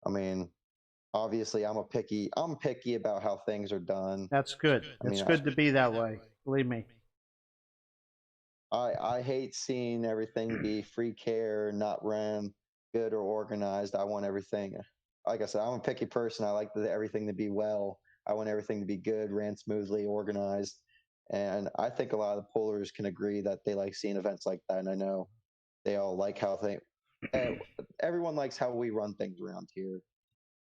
I mean, obviously, I'm picky about how things are done. that's good. I mean, It's good to be that way. Believe me. I hate seeing everything be free care, not ran good or organized. I want everything. Like I said, I'm a picky person. I like everything to be well. I want everything to be good, ran smoothly, organized. And I think a lot of the pullers can agree that they like seeing events like that. And I know they all like everyone likes how we run things around here.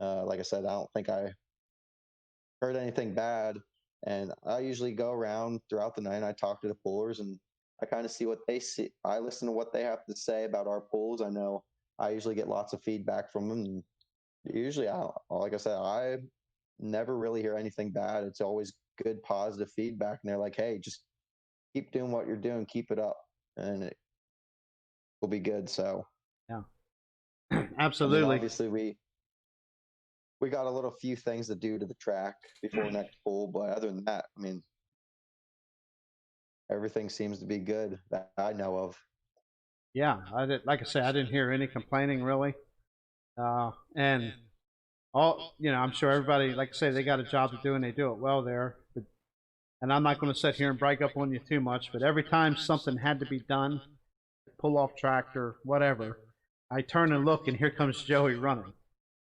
Like I said, I don't think I heard anything bad. And I usually go around throughout the night and I talk to the pullers and I kind of see what they see. I listen to what they have to say about our pools. I know I usually get lots of feedback from them. And usually, like I said, I never really hear anything bad. It's always good, positive feedback. And they're like, hey, just keep doing what you're doing, keep it up, and it will be good. So, Yeah. absolutely. Absolutely. Obviously, we got a little few things to do to the track before next pool, but other than that, everything seems to be good that I know of. Yeah, like I say, I didn't hear any complaining really. And I'm sure everybody, like I say, they got a job to do and they do it well there. And I'm not going to sit here and brag up on you too much, but every time something had to be done, pull off tractor, whatever, I turn and look and here comes Joey running.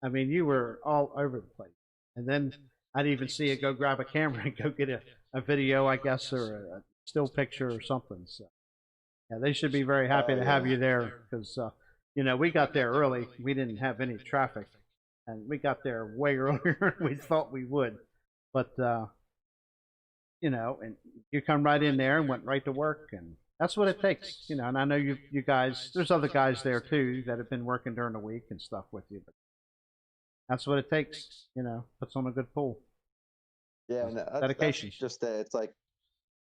I mean, you were all over the place. And then I'd even see you go grab a camera and go get a video, I guess, or a still picture or something. So, yeah, they should be very happy to have you there because, we got there early. We didn't have any traffic, and we got there way earlier than we thought we would. But, and you come right in there and went right to work, and that's what it takes, And I know you guys, there's other guys there too that have been working during the week and stuff with you, but that's what it takes, puts on a good pool. Yeah, and Dedication. that's just it. It's like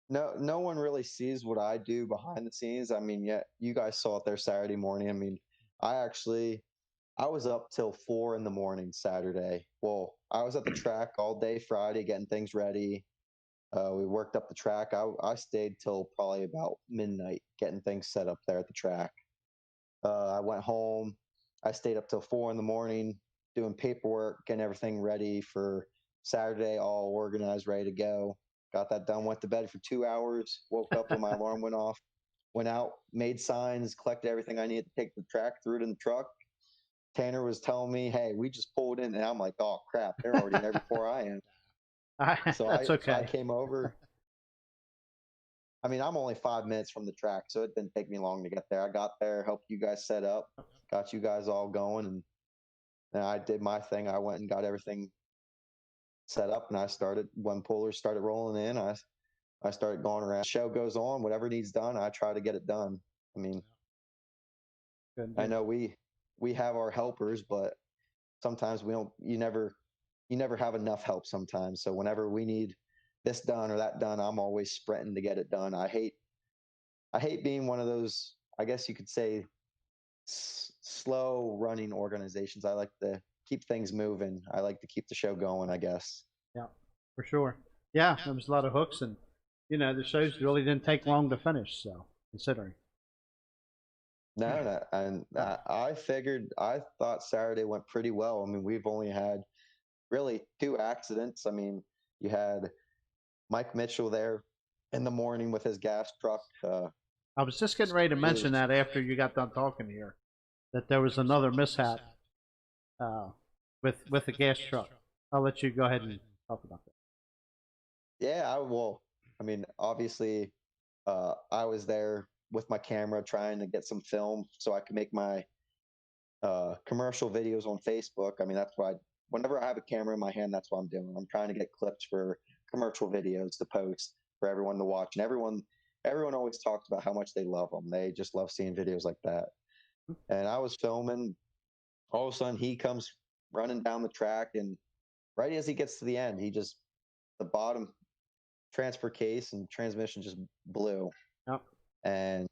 no one really sees what I do behind the scenes. Yeah, you guys saw it there Saturday morning. I was up till 4 in the morning Saturday. Well, I was at the track all day Friday getting things ready. We worked up the track. I stayed till probably about midnight getting things set up there at the track. I went home. I stayed up till 4 in the morning doing paperwork, getting everything ready for Saturday, all organized, ready to go. Got that done. Went to bed for 2 hours. Woke up when my alarm went off. Went out, made signs, collected everything I needed to take the track, threw it in the truck. Tanner was telling me, "Hey, we just pulled in," and I'm like, "Oh crap, they're already there before I am." That's okay. I came over. I'm only 5 minutes from the track, so it didn't take me long to get there. I got there, helped you guys set up, got you guys all going, and I did my thing. I went and got everything set up, and I started when pullers started rolling in. I started going around. Show goes on, whatever needs done, I try to get it done. Good. I know we have our helpers, but sometimes we don't. You never have enough help sometimes. So whenever we need this done or that done, I'm always sprinting to get it done. I hate being one of those, I guess you could say, slow running organizations. I like to keep things moving. I like to keep the show going, I guess. Yeah, for sure. Yeah, there was a lot of hooks, and the shows really didn't take long to finish. So considering. No, and I thought Saturday went pretty well. We've only had really 2 accidents. You had Mike Mitchell there in the morning with his gas truck. I was just getting ready to mention that after you got done talking here, that there was another mishap with the gas truck. I'll let you go ahead and talk about that. Yeah, obviously, I was there with my camera trying to get some film so I could make my commercial videos on Facebook. That's what whenever I have a camera in my hand, that's what I'm doing. I'm trying to get clips for commercial videos to post for everyone to watch, and everyone always talks about how much they love them. They just love seeing videos like that. And I was filming. All of a sudden, he comes running down the track, and right as he gets to the end, the bottom transfer case and transmission just blew. Yep. And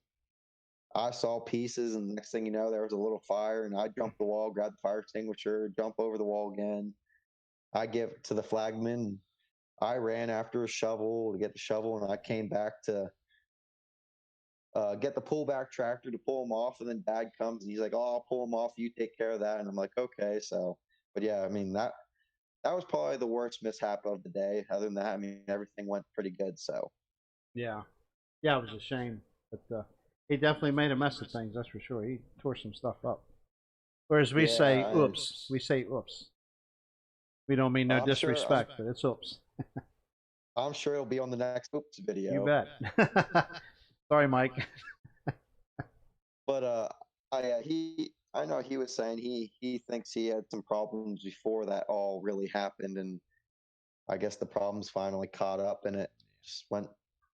I saw pieces, and the next thing you know, there was a little fire, and I jumped the wall, grabbed the fire extinguisher, jump over the wall again. I give it to the flagman. I ran after a shovel to get the shovel, and I came back to get the pullback tractor to pull him off. And then Dad comes, and he's like, "Oh, I'll pull him off. You take care of that." And I'm like, "Okay." So, but yeah, I mean that was probably the worst mishap of the day. Other than that, I mean everything went pretty good. So Yeah. Yeah, it was a shame. But he definitely made a mess of things, that's for sure. He tore some stuff up. Whereas we say yeah, oops. We say oops. We don't mean no I'm sure disrespect, but it's oops. I'm sure it'll be on the next Oops video. You bet. Sorry, Mike. But I know he was saying he thinks he had some problems before that all really happened, and I guess the problems finally caught up, and it just went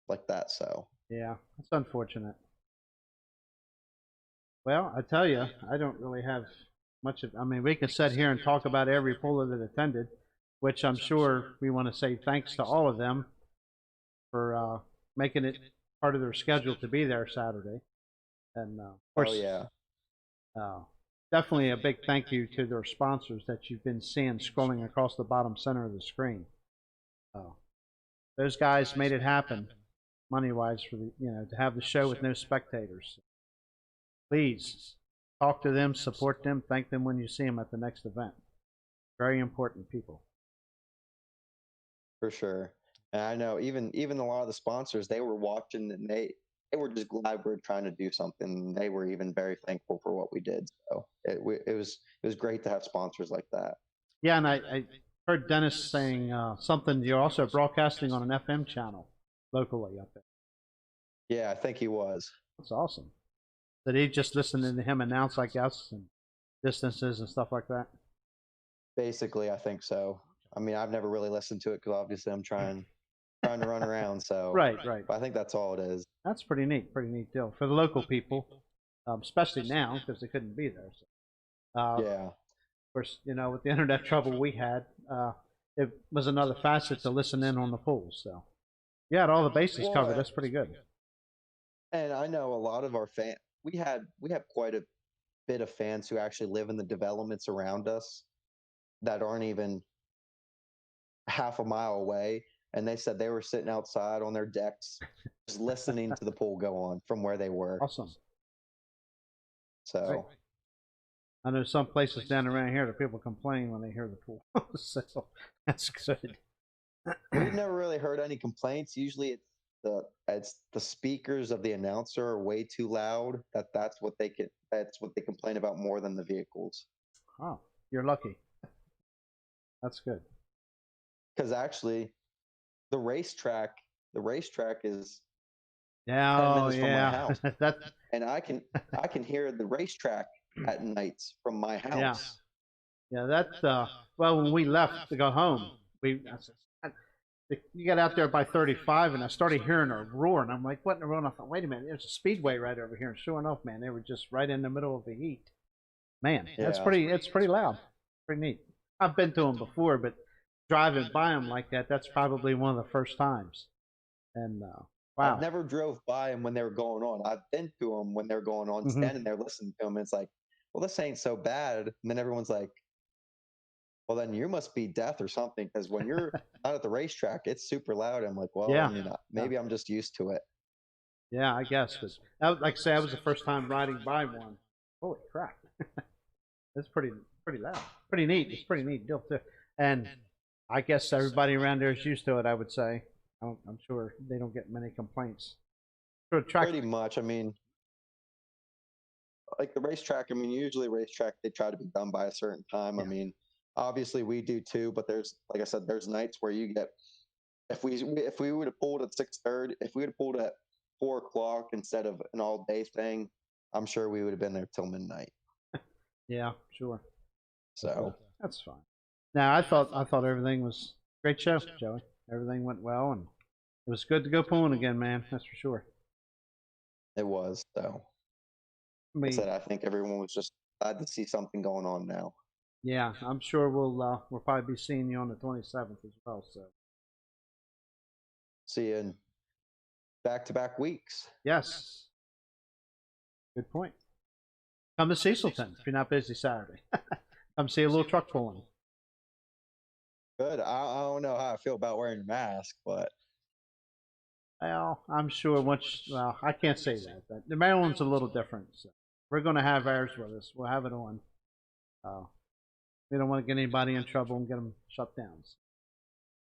like that. So Yeah, it's unfortunate. Well, I tell you, I don't really have much of. I mean, we could sit here and talk about every puller that attended, which I'm sure we want to say thanks to all of them for making it part of their schedule to be there Saturday. And of course, yeah, definitely a big thank you to their sponsors that you've been seeing scrolling across the bottom center of the screen. Those guys made it happen, money-wise, for the to have the show with no spectators. Please talk to them, support them, thank them when you see them at the next event. Very important people. for sure. And I know even a lot of the sponsors, they were watching, and they were just glad we are trying to do something. They were even very thankful for what we did. So it was great to have sponsors like that. Yeah, and I heard Dennis saying something. You're also broadcasting on an FM channel locally up there. Yeah, I think he was. That's awesome. Did he just listen to him announce, I guess, and distances and stuff like that? Basically, I think so. I mean, I've never really listened to it because obviously I'm trying to run around. So right. But I think that's all it is. That's pretty neat deal for the local people, especially now because they couldn't be there. So, yeah. Of course, with the internet trouble we had, it was another facet to listen in on the polls. So, you had all the bases covered. That's pretty good. And I know a lot of our fans. We have quite a bit of fans who actually live in the developments around us that aren't even half a mile away, and they said they were sitting outside on their decks just listening to the pool go on from where they were. Awesome. So right. I know some places down around here that people complain when they hear the pool. So that's good. We've never really heard any complaints. Usually it's the speakers of the announcer are way too loud. That's what they complain about more than the vehicles. Oh, you're lucky. That's good. Because actually, the racetrack is 10 minutes from my house, and I can hear the racetrack at nights from my house. Yeah. That well, when we left to go home, you got out there by 35, and I started hearing a roar, and I'm like, "What in the world?" I thought, "Wait a minute, there's a speedway right over here." And sure enough, man, they were just right in the middle of the heat. Man, that's it's pretty loud, pretty neat. I've been to them before, but driving by them like that's probably one of the first times. And wow, I've never drove by them when they were going on. I've been to them when they're going on, standing there listening to them. And it's like, well, this ain't so bad. And then everyone's like, well, then you must be deaf or something, because when you're out at the racetrack, it's super loud. I'm like, well, I mean, maybe I'm just used to it. Yeah, I guess. But like I say, that was the first time riding by one. Holy crap! It's pretty loud. Pretty neat. It's pretty neat deal too. And I guess everybody around there is used to it. I would say. I'm sure they don't get many complaints. Pretty much. I mean, like the racetrack. I mean, usually racetrack they try to be done by a certain time. Yeah. I mean, obviously we do too, but there's, like I said, there's nights where you get, if we would have pulled at 6:30, if we would have pulled at 4 o'clock instead of an all day thing, I'm sure we would have been there till midnight. Yeah, sure. So that's fine. Now I thought everything was great show, Joey. Everything went well, and it was good to go pulling again, man. That's for sure. It was. So like I said, I think everyone was just glad to see something going on now. Yeah, I'm sure we'll probably be seeing you on the 27th as well. So See you in back-to-back weeks. yes, good point. Come to Cecilton if you're not busy Saturday. Come see a little truck pulling. Good. I don't know how I feel about wearing a mask, but Well, I'm sure once. Well, I can't say that. But the Maryland's a little different. So we're going to have ours with us. We'll have it on. We don't want to get anybody in trouble and get them shut down.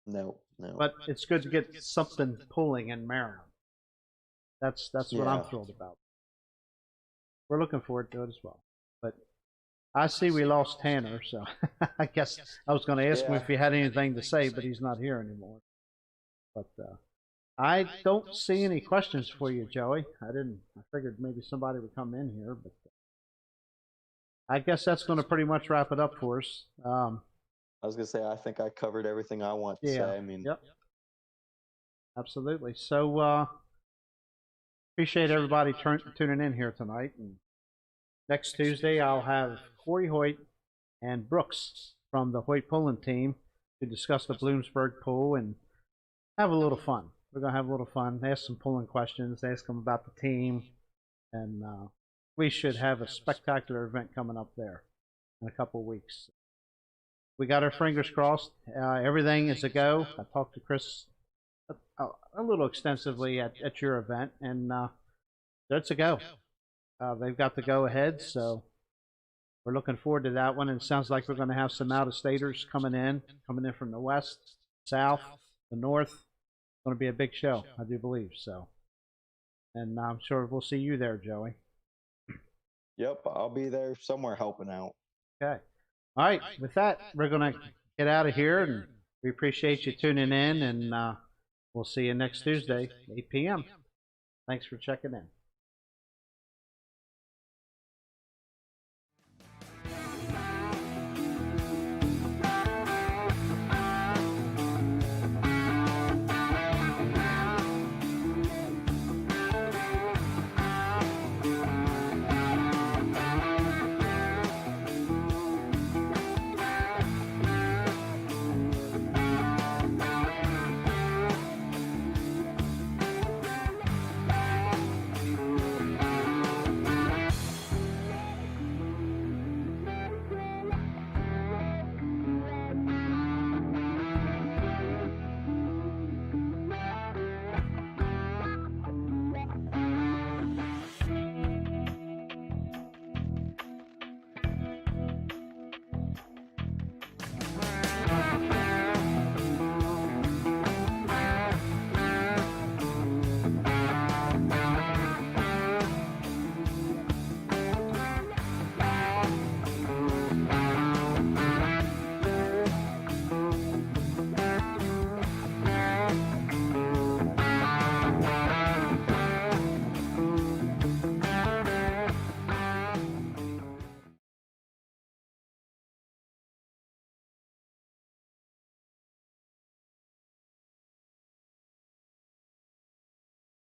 no. But it's good to get something pulling in Maryland. That's what I'm thrilled about. We're looking forward to it as well. But I see we lost Tanner, so I guess I was going to ask him if he had anything to say, but he's not here anymore. But I don't see any questions for you, Joey. I figured maybe somebody would come in here, but I guess that's going to pretty much wrap it up for us. I was going to say, I think I covered everything I want to say. I mean, yep. Absolutely. So appreciate everybody tuning in here tonight. And next Tuesday, I'll have Corey Hoyt and Brooks from the Hoyt Pulling team to discuss the Bloomsburg pool and have a little fun. We're going to have a little fun, ask some pulling questions, ask them about the team, and we should have a spectacular event coming up there in a couple of weeks. We got our fingers crossed. Everything is a go. I talked to Chris a little extensively at your event, and it's a go. They've got the go ahead, so we're looking forward to that one. And it sounds like we're going to have some out-of-staters coming in from the west, south, the north. It's going to be a big show, I do believe so. And I'm sure we'll see you there, Joey. Yep, I'll be there somewhere helping out. Okay. All right. With that, we're going to get out of here, and we appreciate you tuning in, and we'll see you next Tuesday, 8 p.m. Thanks for checking in.